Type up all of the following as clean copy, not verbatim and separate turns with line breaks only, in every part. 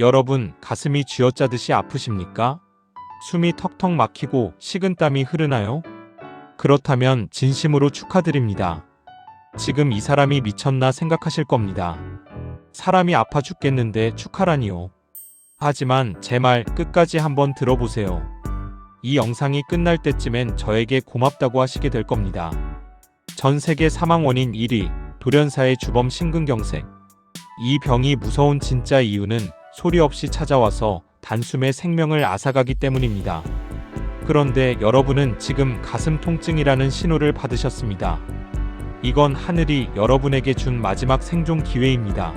여러분, 가슴이 쥐어짜듯이 아프십니까? 숨이 턱턱 막히고 식은땀이 흐르나요? 그렇다면 진심으로 축하드립니다. 지금 이 사람이 미쳤나 생각하실 겁니다. 사람이 아파 죽겠는데 축하라니요. 하지만 제 말 끝까지 한번 들어보세요. 이 영상이 끝날 때쯤엔 저에게 고맙다고 하시게 될 겁니다. 전 세계 사망 원인 1위, 돌연사의 주범 심근경색. 이 병이 무서운 진짜 이유는 소리 없이 찾아와서 단숨에 생명을 앗아가기 때문입니다. 그런데 여러분은 지금 가슴 통증이라는 신호를 받으셨습니다. 이건 하늘이 여러분에게 준 마지막 생존 기회입니다.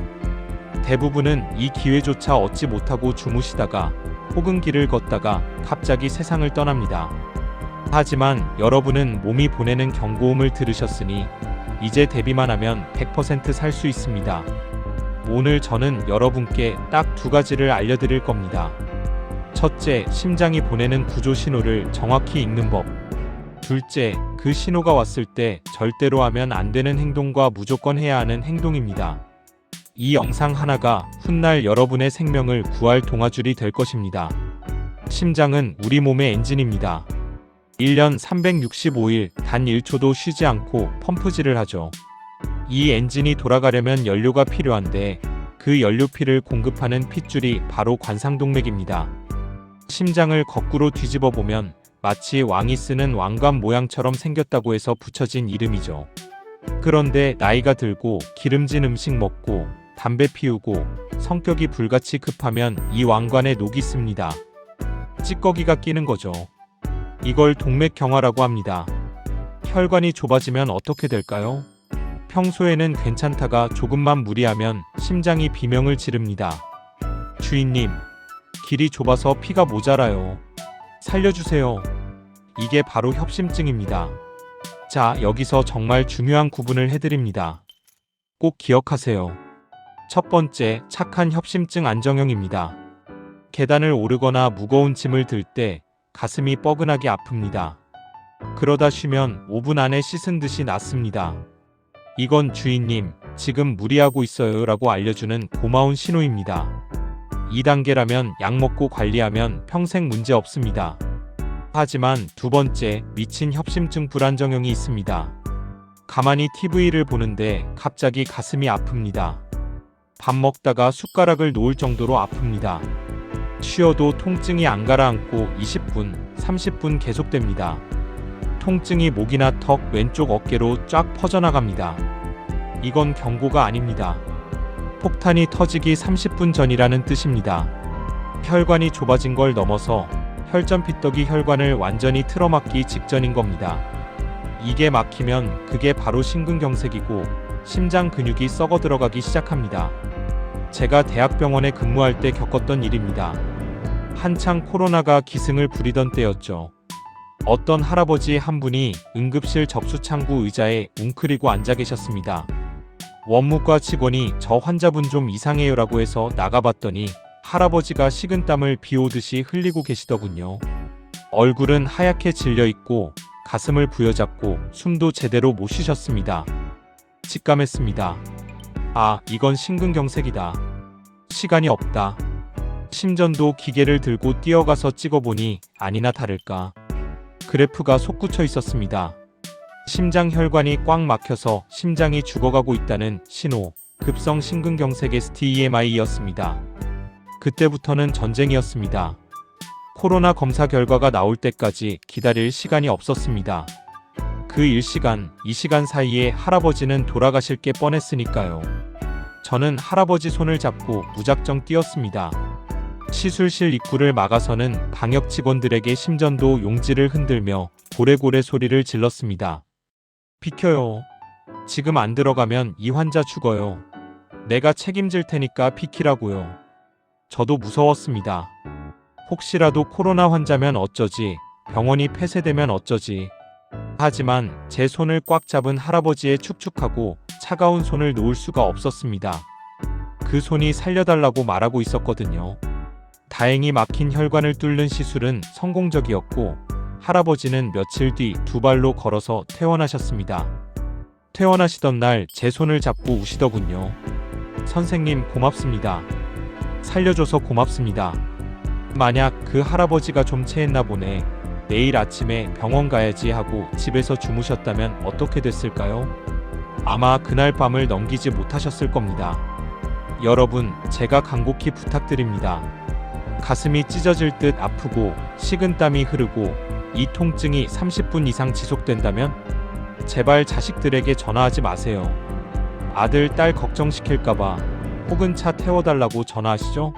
대부분은 이 기회조차 얻지 못하고 주무시다가 혹은 길을 걷다가 갑자기 세상을 떠납니다. 하지만 여러분은 몸이 보내는 경고음을 들으셨으니 이제 대비만 하면 100% 살 수 있습니다. 오늘 저는 여러분께 딱 두 가지를 알려드릴 겁니다. 첫째, 심장이 보내는 구조 신호를 정확히 읽는 법. 둘째, 그 신호가 왔을 때 절대로 하면 안 되는 행동과 무조건 해야 하는 행동입니다. 이 영상 하나가 훗날 여러분의 생명을 구할 동아줄이 될 것입니다. 심장은 우리 몸의 엔진입니다. 1년 365일 단 1초도 쉬지 않고 펌프질을 하죠. 이 엔진이 돌아가려면 연료가 필요한데 그 연료피를 공급하는 핏줄이 바로 관상동맥입니다. 심장을 거꾸로 뒤집어 보면 마치 왕이 쓰는 왕관 모양처럼 생겼다고 해서 붙여진 이름이죠. 그런데 나이가 들고 기름진 음식 먹고 담배 피우고 성격이 불같이 급하면 이 왕관에 녹이 씁니다. 찌꺼기가 끼는 거죠. 이걸 동맥경화라고 합니다. 혈관이 좁아지면 어떻게 될까요? 평소에는 괜찮다가 조금만 무리하면 심장이 비명을 지릅니다. 주인님, 길이 좁아서 피가 모자라요. 살려주세요. 이게 바로 협심증입니다. 자, 여기서 정말 중요한 구분을 해드립니다. 꼭 기억하세요. 첫 번째, 착한 협심증 안정형입니다. 계단을 오르거나 무거운 짐을 들 때 가슴이 뻐근하게 아픕니다. 그러다 쉬면 5분 안에 씻은 듯이 낫습니다. 이건 주인님, 지금 무리하고 있어요 라고 알려주는 고마운 신호입니다. 2단계라면 약 먹고 관리하면 평생 문제 없습니다. 하지만 두 번째, 미친 협심증 불안정형이 있습니다. 가만히 TV를 보는데 갑자기 가슴이 아픕니다. 밥 먹다가 숟가락을 놓을 정도로 아픕니다. 쉬어도 통증이 안 가라앉고 20분, 30분 계속됩니다. 통증이 목이나 턱, 왼쪽 어깨로 쫙 퍼져나갑니다. 이건 경고가 아닙니다. 폭탄이 터지기 30분 전이라는 뜻입니다. 혈관이 좁아진 걸 넘어서 혈전피떡이 혈관을 완전히 틀어막기 직전인 겁니다. 이게 막히면 그게 바로 심근경색이고 심장 근육이 썩어 들어가기 시작합니다. 제가 대학병원에 근무할 때 겪었던 일입니다. 한창 코로나가 기승을 부리던 때였죠. 어떤 할아버지 한 분이 응급실 접수창구 의자에 웅크리고 앉아 계셨습니다. 원무과 직원이 저 환자분 좀 이상해요라고 해서 나가봤더니 할아버지가 식은땀을 비 오듯이 흘리고 계시더군요. 얼굴은 하얗게 질려있고 가슴을 부여잡고 숨도 제대로 못 쉬셨습니다. 직감했습니다. 아, 이건 심근경색이다. 시간이 없다. 심전도 기계를 들고 뛰어가서 찍어보니 아니나 다를까 그래프가 솟구쳐 있었습니다. 심장 혈관이 꽉 막혀서 심장이 죽어가고 있다는 신호, 급성 심근경색의 STEMI였습니다. 그때부터는 전쟁이었습니다. 코로나 검사 결과가 나올 때까지 기다릴 시간이 없었습니다. 그 1시간, 2시간 사이에 할아버지는 돌아가실 게 뻔했으니까요. 저는 할아버지 손을 잡고 무작정 뛰었습니다. 시술실 입구를 막아서는 방역 직원들에게 심전도 용지를 흔들며 고래고래 소리를 질렀습니다. 비켜요. 지금 안 들어가면 이 환자 죽어요. 내가 책임질 테니까 비키라고요. 저도 무서웠습니다. 혹시라도 코로나 환자면 어쩌지, 병원이 폐쇄되면 어쩌지. 하지만 제 손을 꽉 잡은 할아버지의 축축하고 차가운 손을 놓을 수가 없었습니다. 그 손이 살려달라고 말하고 있었거든요. 다행히 막힌 혈관을 뚫는 시술은 성공적이었고 할아버지는 며칠 뒤 두 발로 걸어서 퇴원하셨습니다. 퇴원하시던 날 제 손을 잡고 우시더군요. 선생님 고맙습니다. 살려줘서 고맙습니다. 만약 그 할아버지가 좀 체했나 보네. 내일 아침에 병원 가야지 하고 집에서 주무셨다면 어떻게 됐을까요? 아마 그날 밤을 넘기지 못하셨을 겁니다. 여러분, 제가 간곡히 부탁드립니다. 가슴이 찢어질 듯 아프고 식은땀이 흐르고 이 통증이 30분 이상 지속된다면 제발 자식들에게 전화하지 마세요. 아들, 딸 걱정시킬까봐 혹은 차 태워달라고 전화하시죠?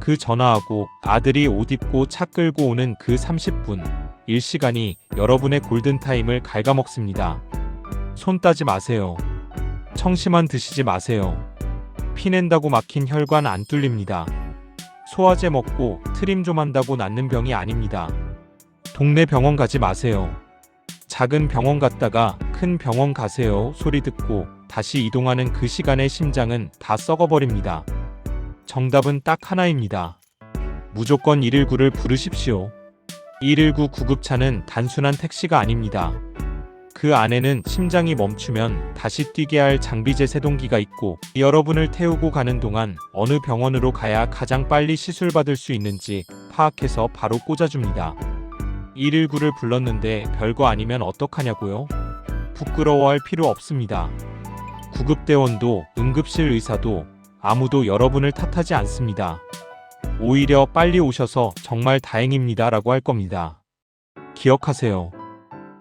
그 전화하고 아들이 옷 입고 차 끌고 오는 그 30분, 일시간이 여러분의 골든타임을 갉아먹습니다. 손 따지 마세요. 청심환 드시지 마세요. 피낸다고 막힌 혈관 안 뚫립니다. 소화제 먹고 트림 좀 한다고 낫는 병이 아닙니다. 동네 병원 가지 마세요. 작은 병원 갔다가 큰 병원 가세요 소리 듣고 다시 이동하는 그 시간에 심장은 다 썩어버립니다. 정답은 딱 하나입니다. 무조건 119를 부르십시오. 119 구급차는 단순한 택시가 아닙니다. 그 안에는 심장이 멈추면 다시 뛰게 할 장비제 세동기가 있고 여러분을 태우고 가는 동안 어느 병원으로 가야 가장 빨리 시술받을 수 있는지 파악해서 바로 꽂아줍니다. 119를 불렀는데 별거 아니면 어떡하냐고요? 부끄러워할 필요 없습니다. 구급대원도 응급실 의사도 아무도 여러분을 탓하지 않습니다. 오히려 빨리 오셔서 정말 다행입니다 라고 할 겁니다. 기억하세요.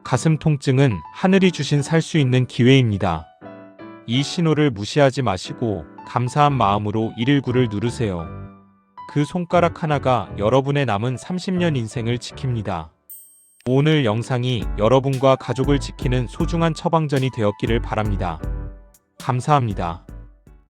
가슴 통증은 하늘이 주신 살 수 있는 기회입니다. 이 신호를 무시하지 마시고 감사한 마음으로 119를 누르세요. 그 손가락 하나가 여러분의 남은 30년 인생을 지킵니다. 오늘 영상이 여러분과 가족을 지키는 소중한 처방전이 되었기를 바랍니다. 감사합니다.